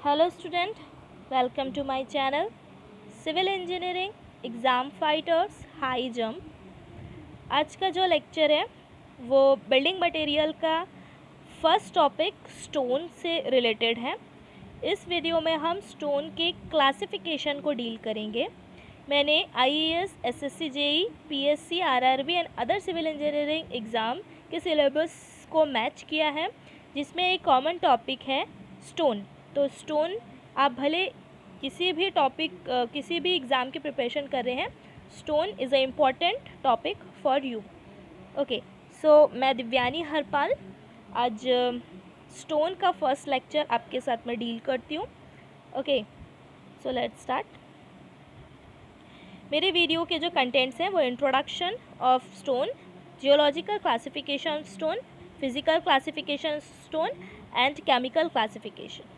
Hello student, welcome to my channel civil engineering exam fighters high jump. आज का जो lecture है वो बिल्डिंग मटेरियल का फर्स्ट टॉपिक स्टोन से रिलेटेड है। इस वीडियो में हम स्टोन के क्लासिफिकेशन को डील करेंगे। मैंने IAS, SSC, JE, PSC, RRB and other civil engineering exam के सिलेबस को मैच किया है, जिसमें एक कॉमन टॉपिक है स्टोन। तो स्टोन आप भले किसी भी टॉपिक किसी भी एग्ज़ाम की प्रिपरेशन कर रहे हैं, stone is a important topic for you. Okay, so मैं दिव्यानी हरपाल आज स्टोन का फर्स्ट लेक्चर आपके साथ में डील करती हूँ। Okay, so let's start. मेरे वीडियो के जो कंटेंट्स हैं वो introduction of stone, geological classification stone, physical classification stone and chemical classification.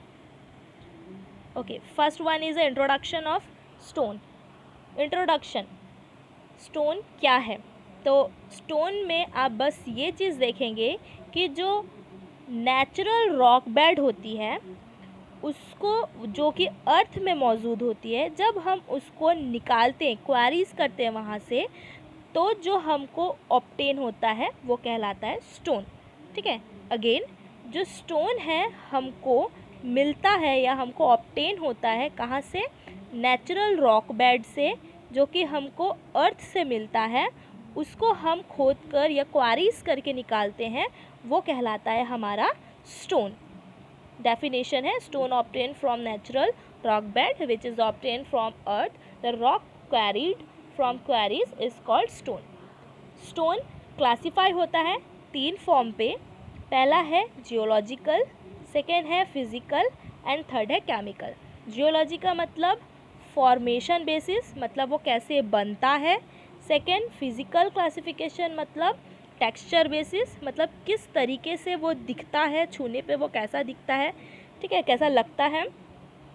Okay, first one is introduction of stone. Introduction, stone क्या है? तो स्टोन में आप बस ये चीज़ देखेंगे कि जो नेचुरल रॉक बेड होती है उसको, जो कि अर्थ में मौजूद होती है, जब हम उसको निकालते हैं, क्वारीज करते हैं वहाँ से, तो जो हमको ऑब्टेन होता है वो कहलाता है स्टोन। ठीक है, अगेन जो स्टोन है हमको मिलता है या हमको ऑब्टेन होता है कहाँ से? नेचुरल रॉक बेड से, जो कि हमको अर्थ से मिलता है। उसको हम खोद कर या क्वारीज करके निकालते हैं, वो कहलाता है हमारा स्टोन। डेफिनेशन है, stone obtain from natural rock bed which is obtain from earth, the rock quarried from quarries is called stone. Stone classify होता है 3 फॉर्म पे। पहला है जियोलॉजिकल, सेकेंड है फिजिकल एंड थर्ड है केमिकल। जियोलॉजी का मतलब फॉर्मेशन बेसिस, मतलब वो कैसे बनता है। सेकेंड फिजिकल क्लासिफिकेशन, मतलब टेक्सचर बेसिस, मतलब किस तरीके से वो दिखता है, छूने पे वो कैसा दिखता है, ठीक है, कैसा लगता है।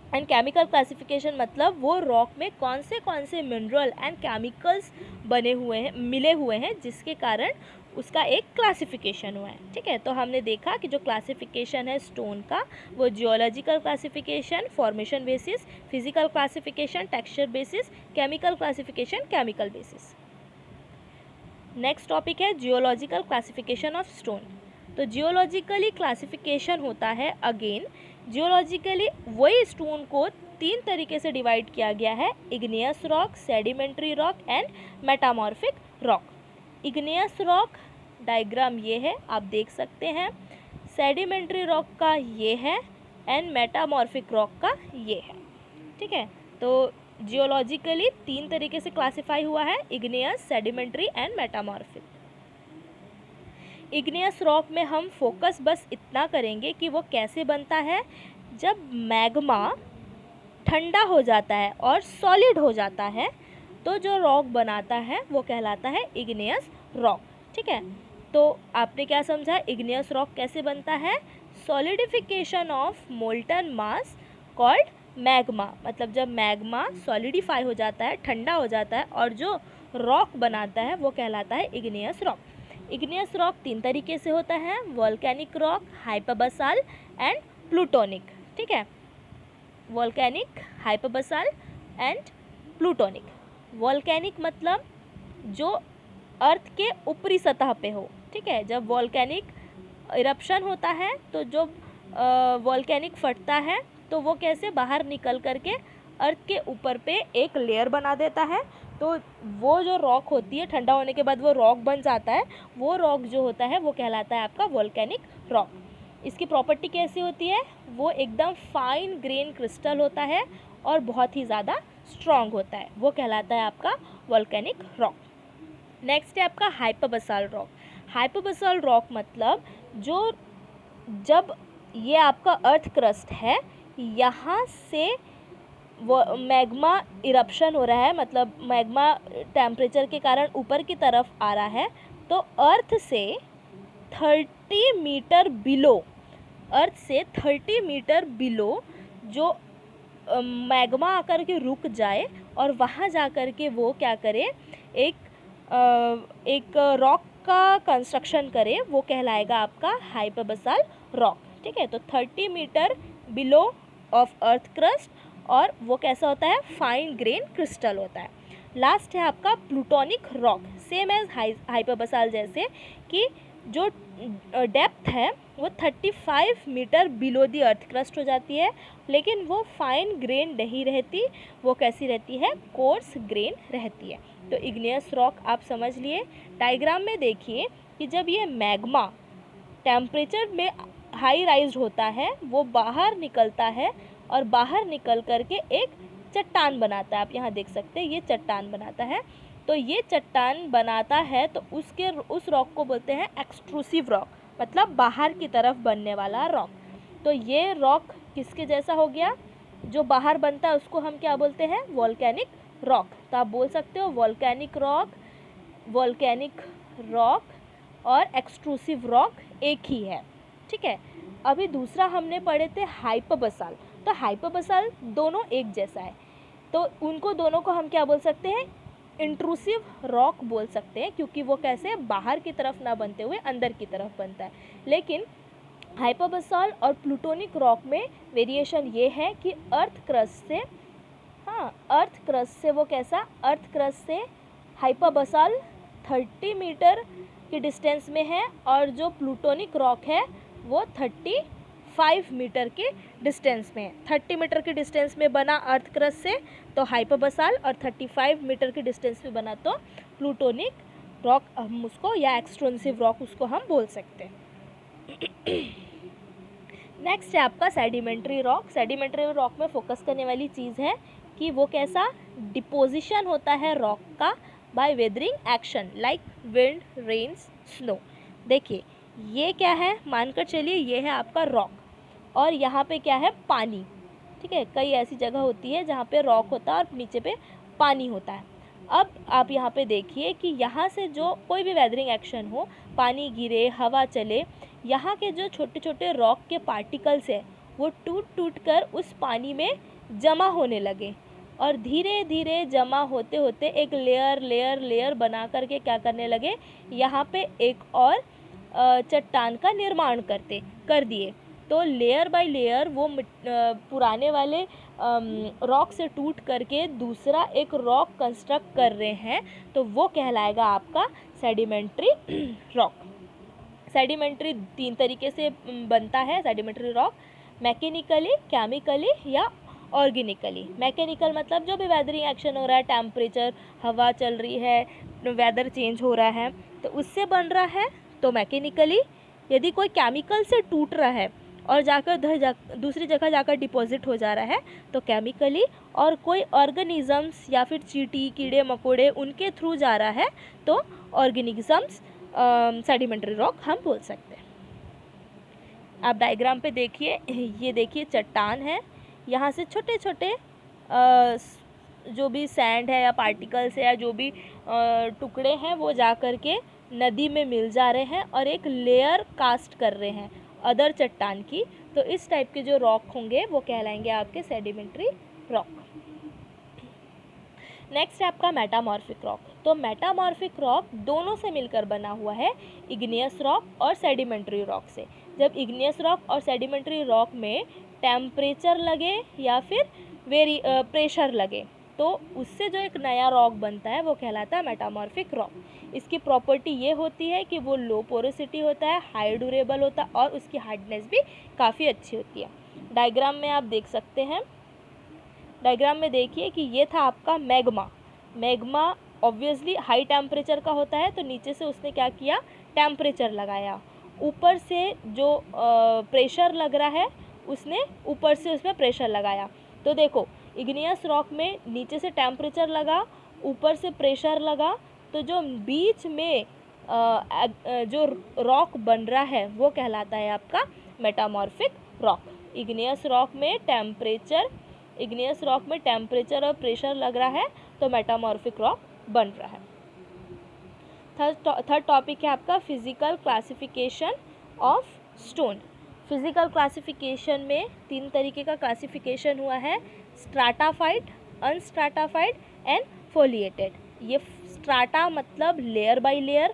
एंड केमिकल क्लासिफिकेशन मतलब वो रॉक में कौन से मिनरल एंड केमिकल्स बने हुए हैं, मिले हुए हैं, जिसके कारण उसका एक क्लासिफिकेशन हुआ है। ठीक है, तो हमने देखा कि जो क्लासिफिकेशन है स्टोन का वो geological classification formation basis, physical classification texture basis, chemical classification chemical basis. Next topic है जियोलॉजिकल क्लासिफिकेशन ऑफ स्टोन। तो जियोलॉजिकली क्लासिफिकेशन होता है, अगेन जियोलॉजिकली वही स्टोन को 3 तरीके से डिवाइड किया गया है: igneous rock, sedimentary rock and metamorphic rock. Igneous rock diagram ये है, आप देख सकते हैं। सेडिमेंट्री रॉक का ये है एंड मेटामॉर्फिक रॉक का ये है। ठीक है, तो जियोलॉजिकली 3 तरीके से क्लासिफाई हुआ है: igneous, sedimentary and metamorphic. Igneous rock में हम फोकस बस इतना करेंगे कि वो कैसे बनता है। जब मैग्मा ठंडा हो जाता है और सॉलिड हो जाता है तो जो रॉक बनाता है वो कहलाता है इग्नियस रॉक। ठीक है, तो आपने क्या समझा? इग्नियस रॉक कैसे बनता है? Solidification of molten mass called magma, मतलब जब मैग्मा सॉलिडिफाई हो जाता है, ठंडा हो जाता है, और जो रॉक बनाता है वो कहलाता है इग्नियस रॉक। इग्नियस रॉक 3 तरीके से होता है: वोल्केनिक रॉक, हाइपरबसाल एंड प्लूटोनिक। ठीक है, वोल्केनिक, हाइपरबसाल एंड प्लूटोनिक। वोल्केनिक मतलब जो अर्थ के ऊपरी सतह पे हो। ठीक है, जब वोल्केनिक इरप्शन होता है तो जो वोल्केनिक फटता है तो वो कैसे बाहर निकल करके अर्थ के ऊपर पे एक लेयर बना देता है, तो वो जो रॉक होती है ठंडा होने के बाद वो रॉक बन जाता है। वो रॉक जो होता है वो कहलाता है आपका वोल्केनिक रॉक। इसकी प्रॉपर्टी कैसी होती है? वो एकदम फाइन ग्रेन क्रिस्टल होता है और बहुत ही ज़्यादा स्ट्रॉन्ग होता है, वो कहलाता है आपका वोल्केनिक रॉक। नेक्स्ट है आपका हाइपरबसाल रॉक। हाइपरबसाल रॉक मतलब जो, जब ये आपका अर्थ क्रस्ट है, यहाँ से वो मैग्मा इरप्शन हो रहा है, मतलब मैग्मा टेम्परेचर के कारण ऊपर की तरफ आ रहा है, तो अर्थ से 30 मीटर बिलो, अर्थ से 30 मीटर बिलो जो मैग्मा आकर के रुक जाए और वहाँ जा कर के वो क्या करे, एक रॉक का कंस्ट्रक्शन करे, वो कहलाएगा आपका हाइपरबसाल रॉक। ठीक है, तो 30 metre below of earth crust, और वो कैसा होता है, फाइन ग्रेन क्रिस्टल होता है। लास्ट है आपका plutonic rock, same as hyperbasalt जैसे कि जो डेप्थ है वो 35 metre below the earth crust हो जाती है, लेकिन वो फाइन ग्रेन नहीं रहती, वो कैसी रहती है, कोर्स ग्रेन रहती है। तो इग्नियस रॉक आप समझ लिए। डायग्राम में देखिए कि जब ये मैग्मा टेम्परेचर में हाई राइज होता है वो बाहर निकलता है और बाहर निकल करके एक चट्टान बनाता है। आप यहाँ देख सकते हैं ये चट्टान बनाता है। तो ये चट्टान बनाता है तो उस रॉक को बोलते हैं एक्सट्रूसिव रॉक, मतलब बाहर की तरफ बनने वाला रॉक। तो ये रॉक किसके जैसा हो गया, जो बाहर बनता है उसको हम क्या बोलते हैं, वोल्केनिक रॉक। तो आप बोल सकते हो वोल्केनिक रॉक और एक्सट्रूसिव रॉक एक ही है, ठीक है। अभी दूसरा हमने पढ़े थे हाइपरबसाल्ट। तो हाइपरबसाल्ट दोनों एक जैसा है, तो उनको दोनों को हम क्या बोल सकते हैं, इंट्रूसिव रॉक बोल सकते हैं, क्योंकि वो कैसे बाहर की तरफ ना बनते हुए अंदर की तरफ बनता है। लेकिन हाइपरबसाल्ट और प्लूटोनिक रॉक में वेरिएशन ये है कि अर्थ क्रस्ट से वो कैसा, अर्थ क्रस्ट से हाइपरबसाल्ट 30 मीटर की डिस्टेंस में है और जो प्लूटोनिक रॉक है वो 35 मीटर के डिस्टेंस में है। 30 मीटर की डिस्टेंस में बना अर्थ क्रस्ट से तो हाइपरबसाल्ट, और 35 मीटर की डिस्टेंस में बना तो प्लूटोनिक रॉक हम उसको, या एक्सट्रूसिव रॉक उसको हम बोल सकते हैं। नेक्स्ट है आपका सेडिमेंट्री रॉक। सेडिमेंट्री रॉक में फोकस करने वाली चीज़ है कि वो कैसा डिपोजिशन होता है रॉक का by weathering action like wind, rains, snow. देखिए ये क्या है, मानकर चलिए ये है आपका रॉक और यहाँ पे क्या है, पानी, ठीक है। कई ऐसी जगह होती है जहाँ पे रॉक होता है और नीचे पे पानी होता है। अब आप यहाँ पे देखिए कि यहाँ से जो कोई भी वेदरिंग एक्शन हो, पानी गिरे, हवा चले, यहाँ के जो छोटे छोटे रॉक के पार्टिकल्स है वो टूट टूट कर उस पानी में जमा होने लगे, और धीरे धीरे जमा होते होते एक लेयर बना करके क्या करने लगे, यहाँ पे एक और चट्टान का निर्माण कर दिए। तो लेयर बाय लेयर वो पुराने वाले रॉक से टूट करके दूसरा एक रॉक कंस्ट्रक्ट कर रहे हैं, तो वो कहलाएगा आपका सेडिमेंट्री रॉक। सेडिमेंट्री 3 तरीके से बनता है सेडिमेंट्री रॉक, मैकेनिकली, केमिकली या ऑर्गेनिकली। मैकेनिकल मतलब जो भी वेदरिंग एक्शन हो रहा है, टेम्परेचर, हवा चल रही है, वेदर चेंज हो रहा है तो उससे बन रहा है तो मैकेनिकली। यदि कोई केमिकल से टूट रहा है और जाकर दूसरी जगह जाकर डिपॉजिट हो जा रहा है तो केमिकली, और कोई ऑर्गेनिजम्स या फिर चींटी, कीड़े मकोड़े उनके थ्रू जा रहा है तो ऑर्गेनिजम्स सेडिमेंट्री रॉक हम बोल सकते हैं। आप डायग्राम पे देखिए, ये देखिए चट्टान है, यहाँ से छोटे छोटे जो भी सैंड है या पार्टिकल्स है या जो भी टुकड़े हैं वो जा कर के नदी में मिल जा रहे हैं और एक लेयर कास्ट कर रहे हैं अदर चट्टान की। तो इस टाइप के जो रॉक होंगे वो कहलाएंगे आपके सेडिमेंट्री रॉक। नेक्स्ट है आपका मेटामॉर्फिक रॉक। तो मेटामॉर्फिक रॉक दोनों से मिलकर बना हुआ है, इग्नियस रॉक और सेडिमेंट्री रॉक से। जब इग्नियस रॉक और सेडिमेंट्री रॉक में टेम्परेचर लगे या फिर प्रेशर लगे तो उससे जो एक नया रॉक बनता है वो कहलाता है मेटामॉर्फिक रॉक। इसकी प्रॉपर्टी ये होती है कि वो लो पोरोसिटी होता है, हाई ड्यूरेबल होता है और उसकी हार्डनेस भी काफ़ी अच्छी होती है। डायग्राम में आप देख सकते हैं, डायग्राम में देखिए कि ये था आपका मैग्मा ऑब्वियसली हाई टेम्परेचर का होता है, तो नीचे से उसने क्या किया, टेम्परेचर लगाया, ऊपर से जो प्रेशर लग रहा है उसने ऊपर से उसमें प्रेशर लगाया। तो देखो इग्नियस रॉक में नीचे से टेम्परेचर लगा, ऊपर से प्रेशर लगा, तो जो बीच में जो रॉक बन रहा है वो कहलाता है आपका मेटामॉर्फिक रॉक। इग्नियस रॉक में टेम्परेचर और प्रेशर लग रहा है तो मेटामॉर्फिक रॉक बन रहा है। थर्ड टॉपिक है आपका physical classification of stone. Physical classification में 3 तरीके का क्लासिफिकेशन हुआ है, स्ट्राटाफाइड, अनस्ट्राटाफाइड एंड फोलिएटेड। ये स्ट्राटा मतलब लेयर बाय लेयर,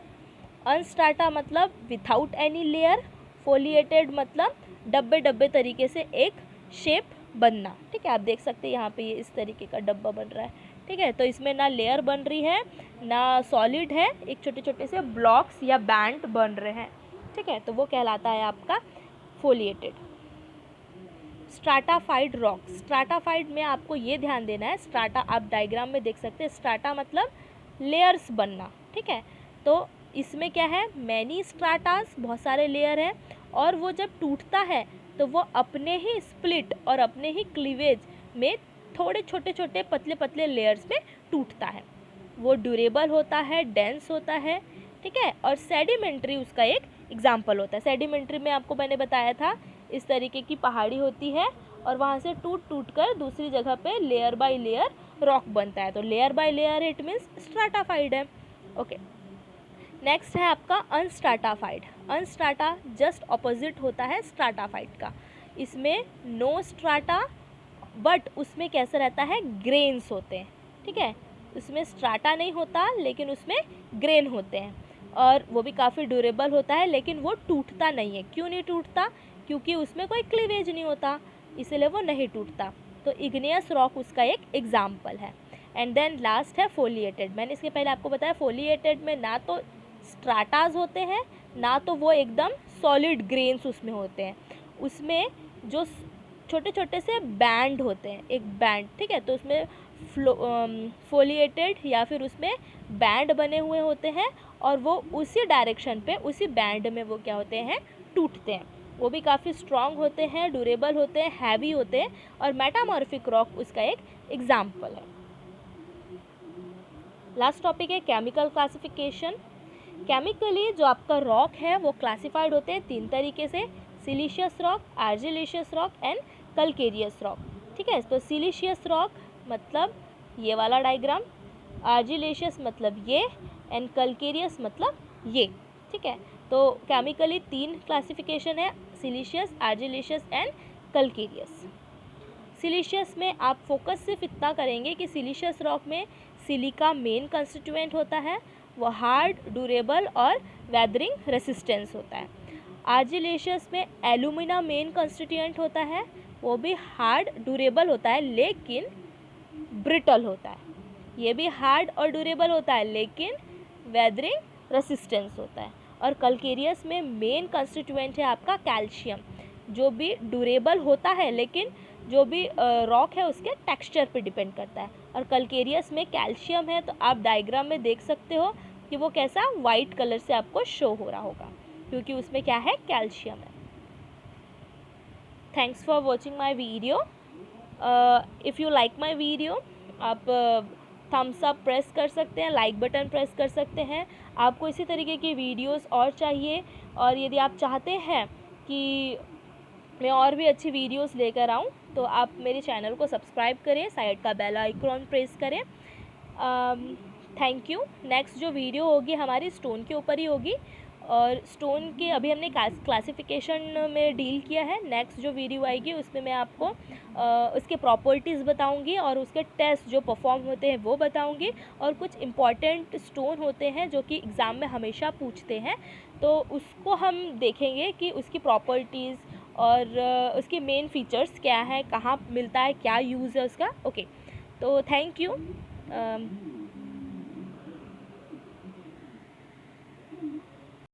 अनस्ट्राटा मतलब विथाउट एनी लेयर, फोलिएटेड मतलब डब्बे डब्बे तरीके से एक शेप बनना। ठीक है, आप देख सकते हैं यहाँ पे ये इस तरीके का डब्बा बन रहा है। ठीक है, तो इसमें ना लेयर बन रही है ना सॉलिड है, एक छोटे छोटे से ब्लॉक्स या बैंड बन रहे हैं। ठीक है, तो वो कहलाता है आपका फोलिएटेड। स्ट्राटाफाइड रॉक, स्ट्राटाफाइड में आपको ये ध्यान देना है, स्ट्राटा आप डायग्राम में देख सकते हैं, स्ट्राटा मतलब लेयर्स बनना। ठीक है, तो इसमें क्या है, मैनी स्ट्राटास, बहुत सारे लेयर हैं, और वो जब टूटता है तो वो अपने ही स्प्लिट और अपने ही क्लीवेज में थोड़े छोटे छोटे पतले पतले लेयर्स में टूटता है। वो ड्यूरेबल होता है, डेंस होता है। ठीक है, और सेडिमेंट्री उसका एक एग्जाम्पल होता है। सेडिमेंट्री में आपको मैंने बताया था, इस तरीके की पहाड़ी होती है और वहाँ से टूट टूट कर दूसरी जगह पे लेयर बाय लेयर रॉक बनता है, तो layer by layer it means stratified है। ओके, नेक्स्ट है आपका अनस्ट्राटाफाइड। अनस्ट्राटा जस्ट ऑपोजिट होता है स्ट्राटाफाइड का। इसमें नो स्ट्राटा, बट उसमें कैसा रहता है, ग्रेन्स होते हैं। ठीक है, उसमें स्ट्राटा नहीं होता लेकिन उसमें ग्रेन होते हैं, और वो भी काफ़ी ड्यूरेबल होता है, लेकिन वो टूटता नहीं है। क्यों नहीं टूटता, क्योंकि उसमें कोई क्लीवेज नहीं होता, इसलिए वो नहीं टूटता। तो इग्नियस रॉक उसका एक एग्जाम्पल है। एंड देन लास्ट है फोलिएटेड। मैंने इसके पहले आपको बताया फोलिएटेड में ना तो स्ट्राटाज होते हैं ना तो वो एकदम सॉलिड ग्रेन्स उसमें होते हैं, उसमें जो छोटे छोटे से बैंड होते हैं, एक बैंड। ठीक है, तो उसमें फोलिएटेड या फिर उसमें बैंड बने हुए होते हैं, और वो उसी डायरेक्शन पे, उसी बैंड में वो क्या होते हैं, टूटते हैं। वो भी काफ़ी स्ट्रॉन्ग होते हैं, ड्यूरेबल होते हैं, हैवी होते हैं, और मेटामॉर्फिक रॉक उसका एक एग्जाम्पल है। लास्ट टॉपिक है केमिकल क्लासिफिकेशन। केमिकली जो आपका रॉक है वो क्लासिफाइड होते हैं 3 तरीके से, siliceous rock, argillaceous rock and calcareous rock. ठीक है, तो सिलिशियस रॉक मतलब ये वाला डायग्राम, आर्जिलेशियस मतलब ये, एंड कैल्केरियस मतलब ये। ठीक है, तो केमिकली 3 क्लासिफिकेशन है, सिलिशियस, आर्जिलेशियस एंड कैल्केरियस। सिलिशियस में आप फोकस सिर्फ इतना करेंगे कि सिलिशियस रॉक में सिलिका मेन कंस्टिट्यूएंट होता है, वो हार्ड, ड्यूरेबल और वेदरिंग रेसिस्टेंस होता है। आर्जिलेशियस में एल्यूमिना मेन कंस्टिट्यूएंट होता है, वो भी हार्ड, ड्यूरेबल होता है लेकिन ब्रिटल होता है। ये भी हार्ड और ड्यूरेबल होता है लेकिन वेदरिंग रेसिस्टेंस होता है। और कैल्केरियस में मेन कंस्टिट्यूएंट है आपका कैल्शियम, जो भी ड्यूरेबल होता है लेकिन जो भी रॉक है उसके टेक्सचर पे डिपेंड करता है। और कैल्केरियस में कैल्शियम है, तो आप डायग्राम में देख सकते हो कि वो कैसा वाइट कलर से आपको शो हो रहा होगा, क्योंकि उसमें क्या है, कैल्शियम है। Thanks for watching my video. If you like my video, आप थम्स अप प्रेस कर सकते हैं, लाइक बटन प्रेस कर सकते हैं। आपको इसी तरीके की वीडियोस और चाहिए, और यदि आप चाहते हैं कि मैं और भी अच्छी वीडियोस लेकर आऊँ, तो आप मेरे चैनल को सब्सक्राइब करें, साइड का बेल आइकॉन प्रेस करें। Thank you. नेक्स्ट जो वीडियो होगी हमारी स्टोन के ऊपर ही होगी, और स्टोन के अभी हमने क्लासिफिकेशन में डील किया है। नेक्स्ट जो वीडियो आएगी उसमें मैं आपको उसके प्रॉपर्टीज़ बताऊंगी, और उसके टेस्ट जो परफॉर्म होते हैं वो बताऊंगी, और कुछ इम्पॉर्टेंट स्टोन होते हैं जो कि एग्ज़ाम में हमेशा पूछते हैं, तो उसको हम देखेंगे कि उसकी प्रॉपर्टीज़ और उसके मेन फीचर्स क्या है, कहाँ मिलता है, क्या यूज़ है उसका। ओके, तो थैंक यू।